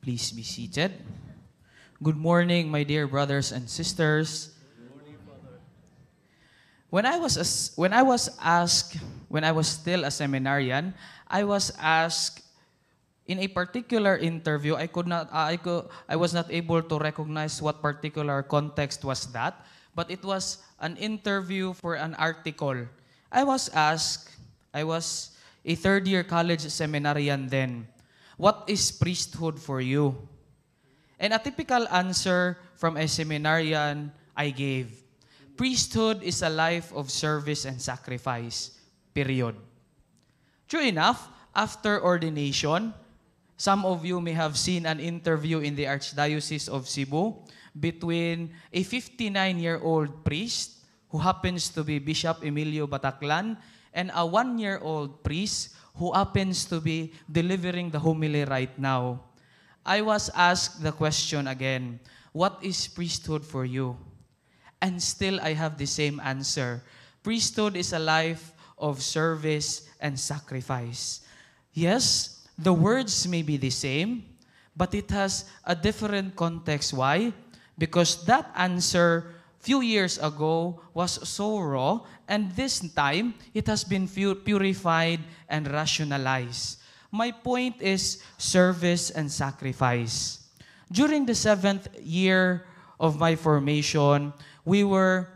Please be seated. Good morning, my dear brothers and sisters. When I was still a seminarian, I was asked in a particular interview. I was not able to recognize what particular context was that, but it was an interview for an article. I was asked. I was a third-year college seminarian then. What is priesthood for you? And a typical answer from a seminarian I gave. Priesthood is a life of service and sacrifice. Period. True enough, after ordination, some of you may have seen an interview in the Archdiocese of Cebu between a 59-year-old priest who happens to be Bishop Emilio Bataclan and a 1-year-old priest who happens to be delivering the homily right now. I was asked the question again, what is priesthood for you? And still I have the same answer. Priesthood is a life of service and sacrifice. Yes, the words may be the same, but it has a different context. Why? Because that answer few years ago was so raw, and this time it has been purified and rationalized. My point is service and sacrifice. During the 7th year of my formation, we were,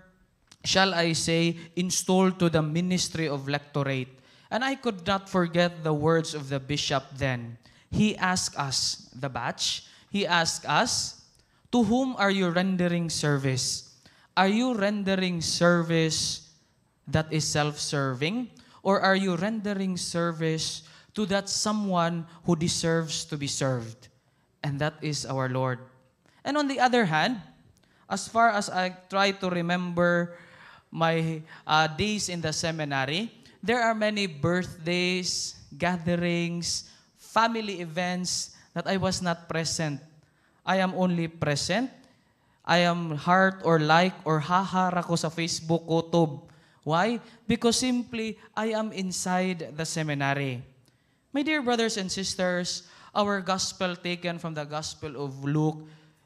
shall I say, installed to the ministry of lectorate. And I could not forget the words of the bishop then. He asked us, the batch, he asked us, to whom are you rendering service? Are you rendering service that is self-serving? Or are you rendering service to that someone who deserves to be served? And that is our Lord. And on the other hand, as far as I try to remember my days in the seminary, there are many birthdays, gatherings, family events that I was not present. I am only present. I am heart or like or hahara ko sa Facebook kutob. Why? Because simply, I am inside the seminary. My dear brothers and sisters, our gospel taken from the Gospel of Luke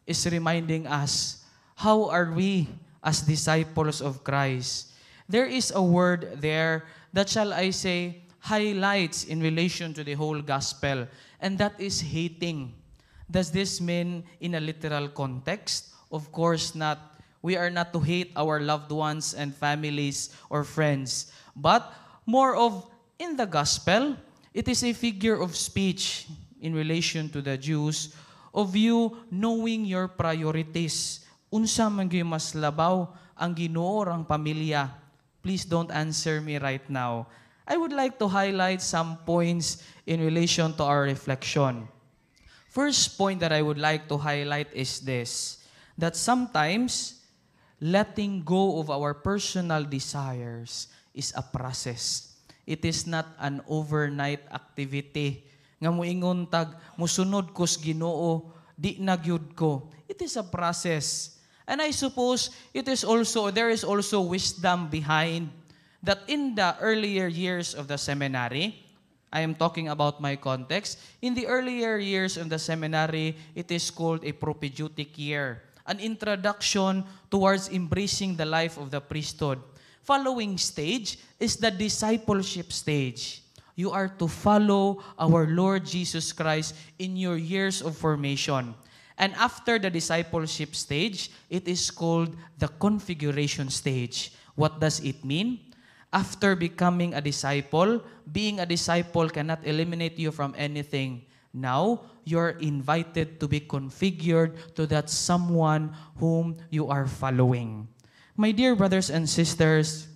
is reminding us, how are we as disciples of Christ? There is a word there that, shall I say, highlights in relation to the whole gospel, and that is hating. Does this mean in a literal context? Of course not. We are not to hate our loved ones and families or friends, but more of in the gospel, it is a figure of speech in relation to the Jews of you knowing your priorities. Unsa man gyud mas labaw ang Ginoo ang pamilya? Please don't answer me right now. I would like to highlight some points in relation to our reflection. First point that I would like to highlight is this, that sometimes letting go of our personal desires is a process. It is not an overnight activity. Nga moingon tag, musunod ko sa Ginoo, di na gyud ko. It is a process. And I suppose there is also wisdom behind that in the earlier years of the seminary. I am talking about my context. In the earlier years of the seminary, it is called a propedeutic year, an introduction towards embracing the life of the priesthood. Following stage is the discipleship stage. You are to follow our Lord Jesus Christ in your years of formation. And after the discipleship stage, it is called the configuration stage. What does it mean? After becoming a disciple, being a disciple cannot eliminate you from anything. Now, you're invited to be configured to that someone whom you are following. My dear brothers and sisters,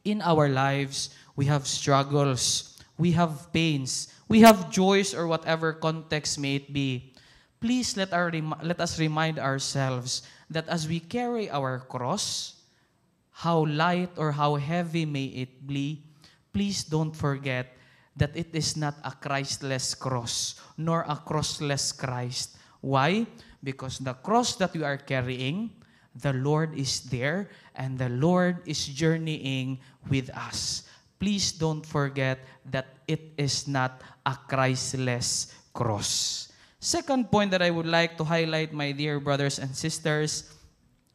in our lives, we have struggles, we have pains, we have joys, or whatever context may it be. Please let us remind ourselves that as we carry our cross, how light or how heavy may it be, please don't forget that it is not a Christless cross, nor a crossless Christ. Why? Because the cross that we are carrying, the Lord is there, and the Lord is journeying with us. Please don't forget that it is not a Christless cross. Second point that I would like to highlight, my dear brothers and sisters,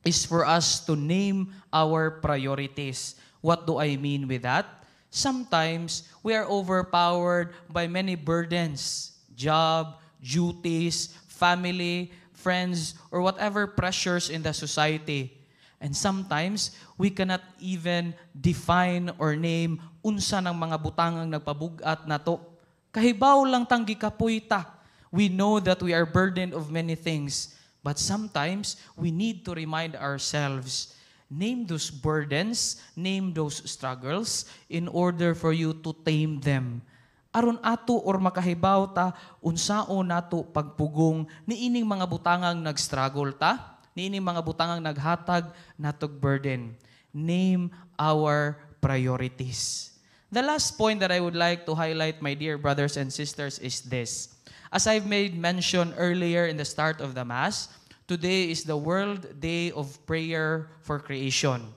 is for us to name our priorities. What do I mean with that? Sometimes we are overpowered by many burdens, job, duties, family, friends, or whatever pressures in the society. And sometimes we cannot even define or name unsa ng mga butangang nagpabugat nato. Kahibaw lang tang gikapoy ta. We know that we are burdened of many things, but sometimes we need to remind ourselves, name those burdens, name those struggles in order for you to tame them. Aron ato or makahibaw ta, unsao nato pagpugong niining mga butangang nag-struggle ta, niining mga butangang naghatag natog burden. Name our priorities. The last point that I would like to highlight, my dear brothers and sisters, is this. As I've made mention earlier in the start of the Mass, today is the World Day of Prayer for Creation.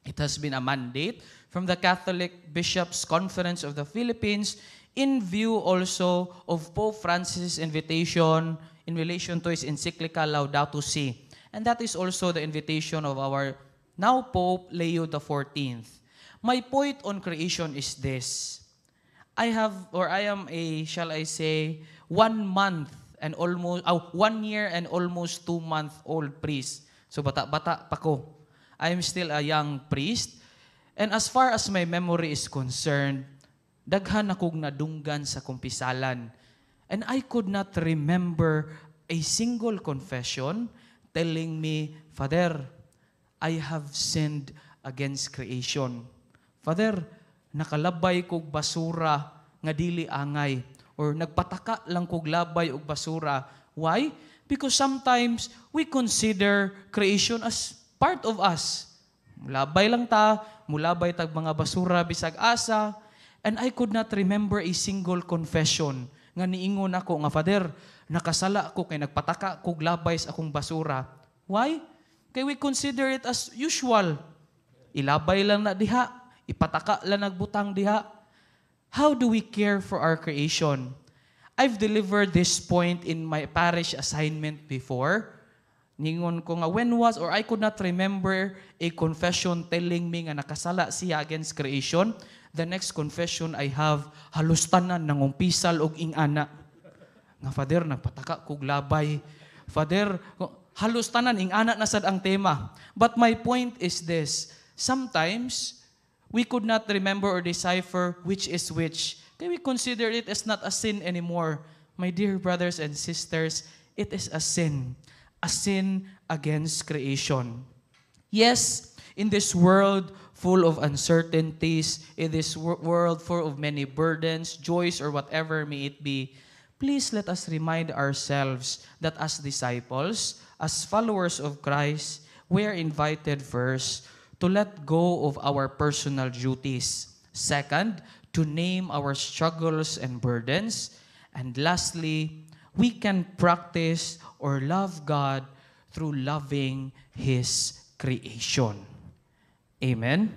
It has been a mandate from the Catholic Bishops' Conference of the Philippines in view also of Pope Francis' invitation in relation to his encyclical Laudato Si. And that is also the invitation of our now Pope Leo XIV. My point on creation is this. I am a, shall I say, 1 year and almost 2-month-old priest. So bata-bata pa ko. I am still a young priest. And as far as my memory is concerned, daghan akong nadunggan sa kumpisalan. And I could not remember a single confession telling me, Father, I have sinned against creation. Father, nakalabay kog basura nga dili angay. Or nagpataka lang kog labay og basura. Why? Because sometimes we consider creation as part of us. Mulabay lang ta, mulabay tag mga basura bisag asa. And I could not remember a single confession nga niingon ako nga, Father, nakasala ko kay nagpataka kog labay sa akong basura. Why? Kay we consider it as usual. Ilabay lang na diha, ipataka lang nagbutang diha. How do we care for our creation? I've delivered this point in my parish assignment before. Ningon ko nga I could not remember a confession telling me nga nakasala siya against creation. The next confession I have, halos tanan nangumpisal og ingana. Nga, Father, nagpataka kog labay. Father, halos tanan ingana na sad ang tema. But my point is this, sometimes we could not remember or decipher which is which. Can we consider it as not a sin anymore? My dear brothers and sisters, it is a sin against creation. Yes, in this world full of uncertainties, in this world full of many burdens, joys, or whatever may it be, please let us remind ourselves that as disciples, as followers of Christ, we are invited first to let go of our personal duties. Second, to name our struggles and burdens. And lastly, we can practice or love God through loving His creation. Amen.